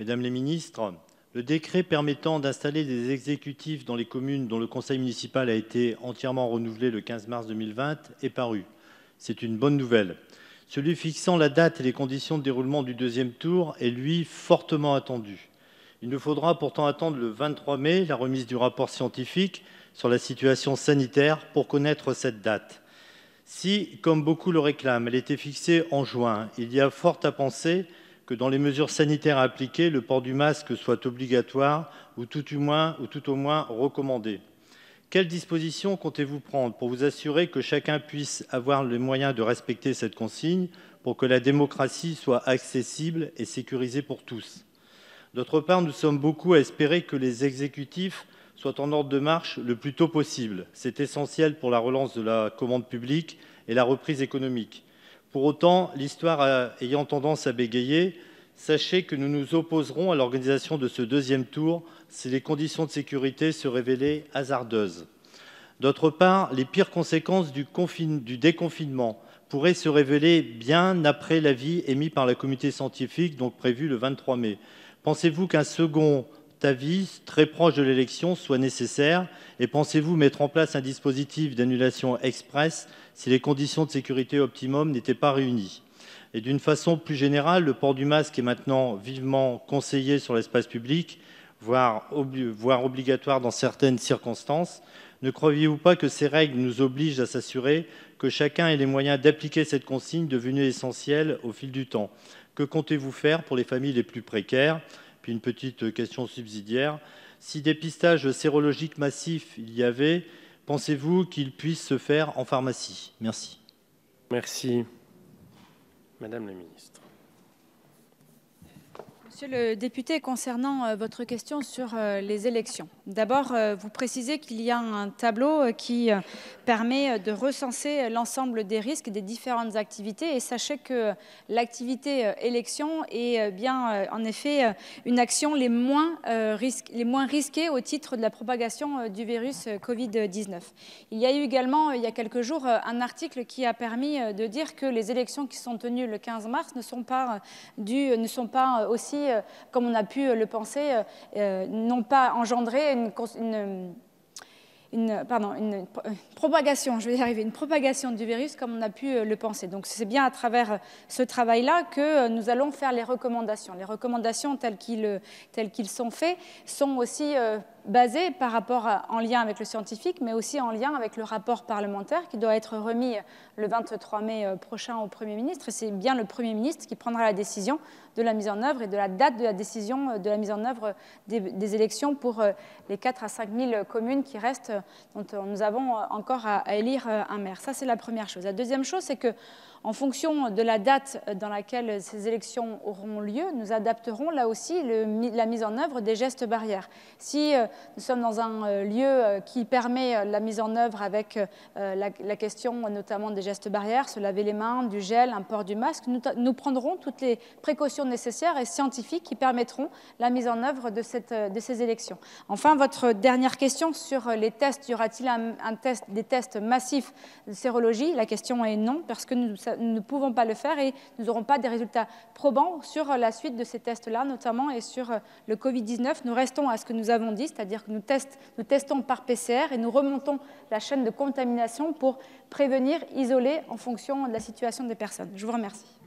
Mesdames les ministres, le décret permettant d'installer des exécutifs dans les communes dont le conseil municipal a été entièrement renouvelé le 15 mars 2020 est paru. C'est une bonne nouvelle. Celui fixant la date et les conditions de déroulement du deuxième tour est, lui, fortement attendu. Il nous faudra pourtant attendre le 23 mai, la remise du rapport scientifique sur la situation sanitaire pour connaître cette date. Si, comme beaucoup le réclament, elle était fixée en juin, il y a fort à penser que dans les mesures sanitaires à appliquer, le port du masque soit obligatoire ou tout au moins recommandé. Quelles dispositions comptez-vous prendre pour vous assurer que chacun puisse avoir les moyens de respecter cette consigne pour que la démocratie soit accessible et sécurisée pour tous? D'autre part, nous sommes beaucoup à espérer que les exécutifs soient en ordre de marche le plus tôt possible. C'est essentiel pour la relance de la commande publique et la reprise économique. Pour autant, l'histoire ayant tendance à bégayer, sachez que nous nous opposerons à l'organisation de ce deuxième tour si les conditions de sécurité se révélaient hasardeuses. D'autre part, les pires conséquences du déconfinement pourraient se révéler bien après l'avis émis par la communauté scientifique, donc prévu le 23 mai. Pensez-vous qu'un second avis très proche de l'élection soit nécessaire et pensez-vous mettre en place un dispositif d'annulation express si les conditions de sécurité optimum n'étaient pas réunies? Et d'une façon plus générale, le port du masque est maintenant vivement conseillé sur l'espace public, voire obligatoire dans certaines circonstances. Ne croyez-vous pas que ces règles nous obligent à s'assurer que chacun ait les moyens d'appliquer cette consigne devenue essentielle au fil du temps? Que comptez-vous faire pour les familles les plus précaires? Puis une petite question subsidiaire. Si dépistage sérologique massif il y avait, pensez-vous qu'il puisse se faire en pharmacie? Merci. Merci. Madame la ministre. Monsieur le député, concernant votre question sur les élections, d'abord, vous précisez qu'il y a un tableau qui permet de recenser l'ensemble des risques des différentes activités et sachez que l'activité élection est bien, en effet, une action les moins risquées au titre de la propagation du virus Covid-19. Il y a eu également, il y a quelques jours, un article qui a permis de dire que les élections qui sont tenues le 15 mars ne sont pas aussi comme on a pu le penser, n'ont pas engendré une propagation, je vais y arriver, une propagation du virus comme on a pu le penser. Donc c'est bien à travers ce travail-là que nous allons faire les recommandations. Les recommandations telles qu'ils sont faits sont aussi basées par rapport en lien avec le scientifique, mais aussi en lien avec le rapport parlementaire qui doit être remis le 23 mai prochain au Premier ministre. Et c'est bien le Premier ministre qui prendra la décision de la mise en œuvre et de la date de la décision de la mise en œuvre des élections pour les 4 à 5 000 communes qui restent, dont nous avons encore à élire un maire. Ça, c'est la première chose. La deuxième chose, c'est que en fonction de la date dans laquelle ces élections auront lieu, nous adapterons là aussi la mise en œuvre des gestes barrières. Si nous sommes dans un lieu qui permet la mise en œuvre avec la question notamment des gestes barrières, se laver les mains, du gel, un port du masque, nous prendrons toutes les précautions nécessaires et scientifiques qui permettront la mise en œuvre de ces élections. Enfin, votre dernière question sur les tests, y aura-t-il des tests massifs de sérologie? La question est non, parce que nous ne pouvons pas le faire et nous n'aurons pas des résultats probants sur la suite de ces tests-là, notamment et sur le Covid-19. Nous restons à ce que nous avons dit, c'est-à-dire que nous testons par PCR et nous remontons la chaîne de contamination pour prévenir, isoler en fonction de la situation des personnes. Je vous remercie.